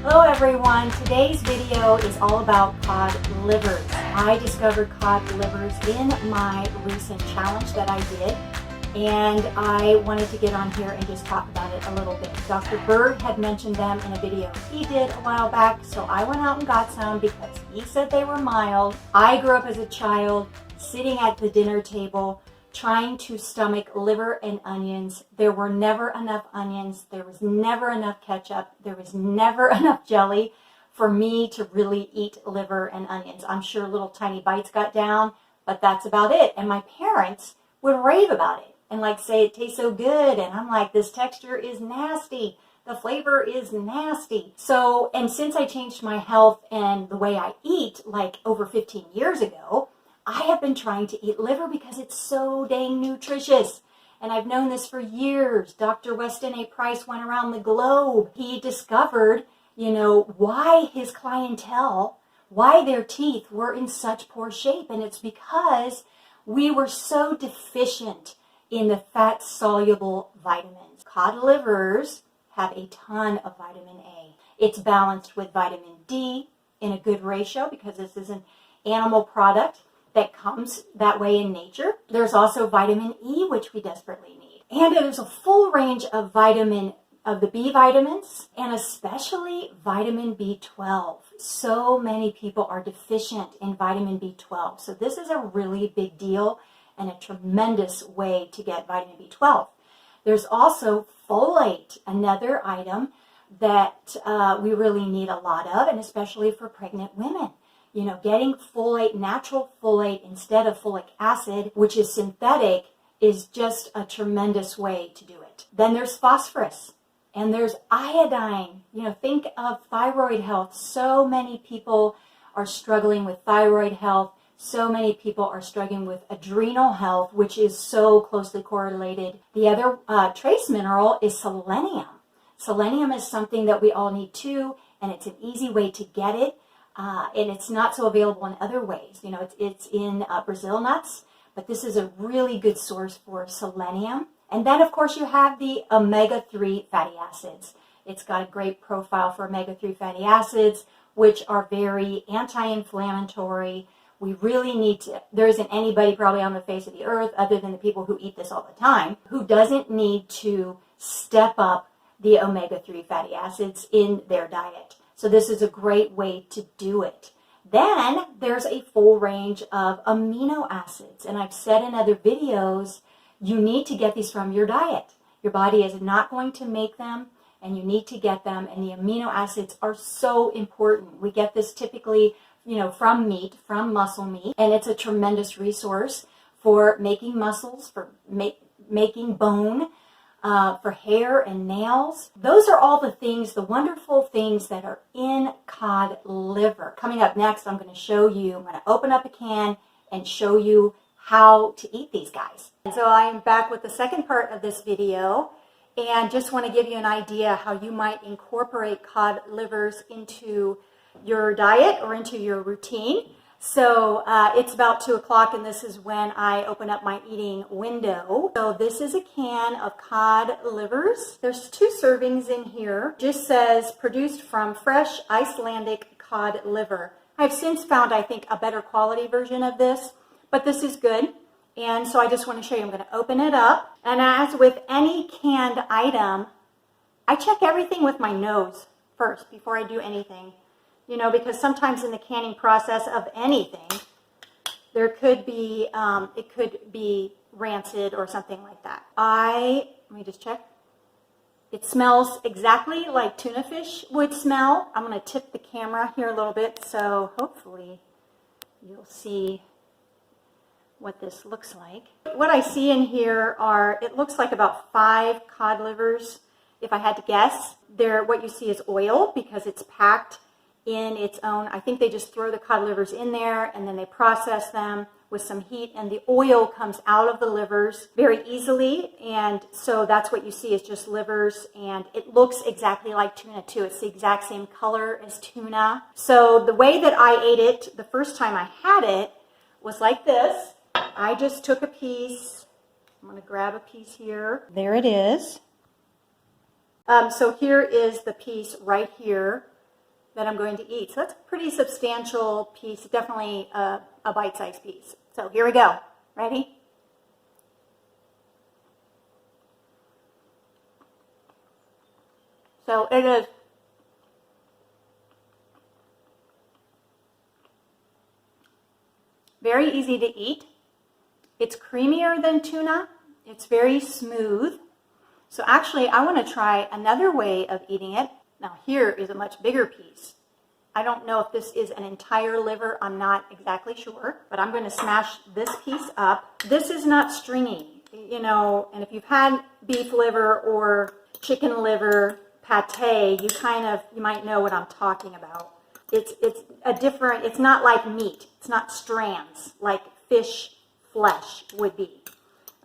Hello everyone, today's video is all about cod livers. I discovered cod livers in my recent challenge that I did, and I wanted to get on here and just talk about it a little bit. Dr. Bird had mentioned them in a video he did a while back, so I went out and got some because he said they were mild. I grew up as a child sitting at the dinner table trying to stomach liver and onions. There were never enough onions. There was never enough ketchup. There was never enough jelly for me to really eat liver and onions. I'm sure little tiny bites got down, but that's about it. And my parents would rave about it and like say it tastes so good. And I'm like, this texture is nasty. The flavor is nasty. So, and since I changed my health and the way I eat like over 15 years ago, I have been trying to eat liver because it's so dang nutritious. And I've known this for years. Dr. Weston A. Price went around the globe. He discovered, why his clientele, why their teeth were in such poor shape. And it's because we were so deficient in the fat-soluble vitamins. Cod livers have a ton of vitamin A. It's balanced with vitamin D in a good ratio because this is an animal product that comes that way in nature. There's also vitamin E, which we desperately need. And there's a full range of the B vitamins, and especially vitamin B12. So many people are deficient in vitamin B12. So this is a really big deal and a tremendous way to get vitamin B12. There's also folate, another item that we really need a lot of, and especially for pregnant women. Getting folate, natural folate instead of folic acid, which is synthetic, is just a tremendous way to do it. Then there's phosphorus and there's iodine. Think of thyroid health. So many people are struggling with thyroid health. So many people are struggling with adrenal health, which is so closely correlated. The other trace mineral is selenium. Selenium is something that we all need too, and it's an easy way to get it. And it's not so available in other ways. It's in Brazil nuts, but this is a really good source for selenium. And then, of course, you have the omega-3 fatty acids. It's got a great profile for omega-3 fatty acids, which are very anti-inflammatory. We really need to, there isn't anybody probably on the face of the earth, other than the people who eat this all the time, who doesn't need to step up the omega-3 fatty acids in their diet. So this is a great way to do it. Then there's a full range of amino acids. And I've said in other videos, you need to get these from your diet. Your body is not going to make them, and you need to get them. And the amino acids are so important. We get this typically, from meat, from muscle meat. And it's a tremendous resource for making muscles, for making bone, for hair and nails. Those are all the things, the wonderful things that are in cod liver. Coming up next, I'm going to open up a can and show you how to eat these guys. And so I am back with the second part of this video, and just want to give you an idea how you might incorporate cod livers into your diet or into your routine. So it's about 2 o'clock, and this is when I open up my eating window. So this is a can of cod livers. There's 2 servings in here. Just says produced from fresh Icelandic cod liver. I've since found, I think, a better quality version of this, but this is good. And so I just want to show you. I'm going to open it up. And as with any canned item, I check everything with my nose first before I do anything. Because sometimes in the canning process of anything, there could be, it could be rancid or something like that. Let me just check. It smells exactly like tuna fish would smell. I'm going to tip the camera here a little bit, so hopefully you'll see what this looks like. What I see in here it looks like about 5 cod livers, if I had to guess. What you see is oil because it's packed in its own. I think they just throw the cod livers in there and then they process them with some heat, and the oil comes out of the livers very easily. And so that's what you see is just livers, and it looks exactly like tuna too. It's the exact same color as tuna. So the way that I ate it the first time I had it was like this. I just took a piece. I'm going to grab a piece here. There it is. So here is the piece right here. that I'm going to eat. So that's a pretty substantial piece, definitely a bite-sized piece. So here we go. Ready? So it is very easy to eat. It's creamier than tuna. It's very smooth. So actually, I want to try another way of eating it. Now here is a much bigger piece. I don't know if this is an entire liver. I'm not exactly sure, but I'm going to smash this piece up. This is not stringy, you know, and if you've had beef liver or chicken liver pate, you might know what I'm talking about. It's a different, it's not like meat. It's not strands like fish flesh would be.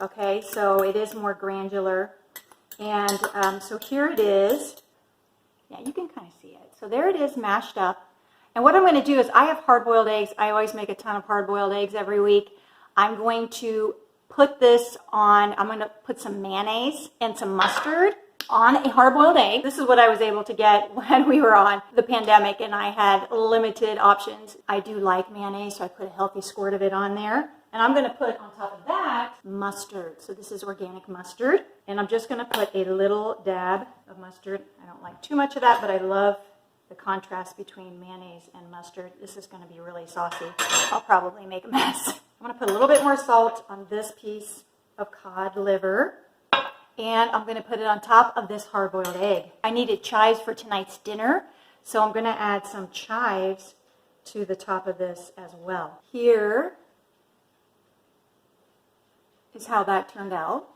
Okay, so it is more granular. And so here it is. Yeah, you can kind of see it. So there it is, mashed up. And what I'm going to do is, I have hard-boiled eggs. I always make a ton of hard-boiled eggs every week. I'm going to put this on, I'm going to put some mayonnaise and some mustard on a hard-boiled egg. This is what I was able to get when we were on the pandemic and I had limited options. I do like mayonnaise, so I put a healthy squirt of it on there. And I'm going to put on top of that mustard. So this is organic mustard. And I'm just going to put a little dab of mustard. I don't like too much of that, but I love the contrast between mayonnaise and mustard. This is going to be really saucy. I'll probably make a mess. I'm going to put a little bit more salt on this piece of cod liver. And I'm going to put it on top of this hard-boiled egg. I needed chives for tonight's dinner, so I'm going to add some chives to the top of this as well. Here is how that turned out.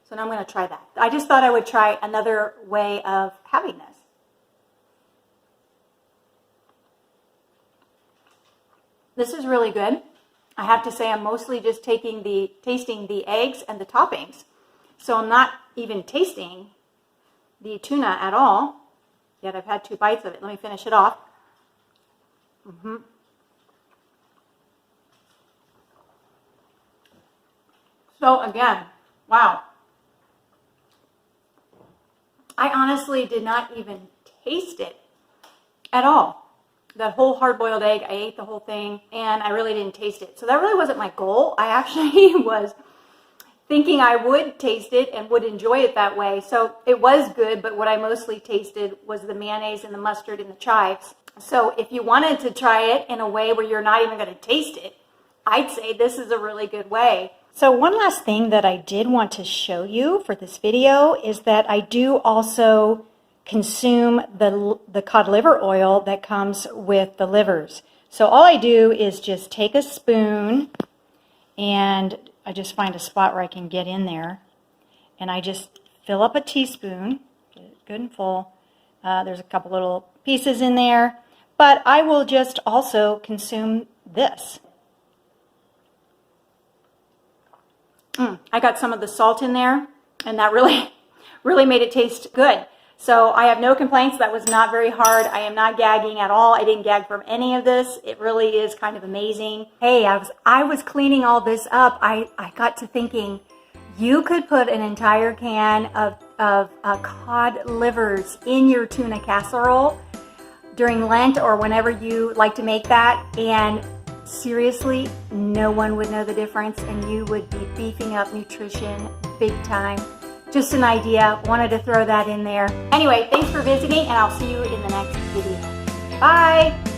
So now I'm going to try that. I just thought I would try another way of having this. This is really good. I have to say I'm mostly just tasting the eggs and the toppings. So I'm not even tasting the tuna at all. Yet I've had 2 bites of it. Let me finish it off. So again, wow. I honestly did not even taste it at all. That whole hard-boiled egg, I ate the whole thing, and I really didn't taste it. So that really wasn't my goal. I actually was thinking I would taste it and would enjoy it that way. So it was good, but what I mostly tasted was the mayonnaise and the mustard and the chives. So if you wanted to try it in a way where you're not even going to taste it, I'd say this is a really good way. So one last thing that I did want to show you for this video is that I do also consume the cod liver oil that comes with the livers. So all I do is just take a spoon, and I just find a spot where I can get in there, and I just fill up a teaspoon, get it good and full. There's a couple little pieces in there, but I will just also consume this. I got some of the salt in there, and that really made it taste good. So I have no complaints. That was not very hard. I am not gagging at all. I didn't gag from any of this. It really is kind of amazing. Hey, I was cleaning all this up. I got to thinking, you could put an entire can of cod livers in your tuna casserole during Lent or whenever you like to make that, and seriously, no one would know the difference, and you would be beefing up nutrition big time. Just an idea. Wanted to throw that in there. Anyway, thanks for visiting, and I'll see you in the next video. Bye!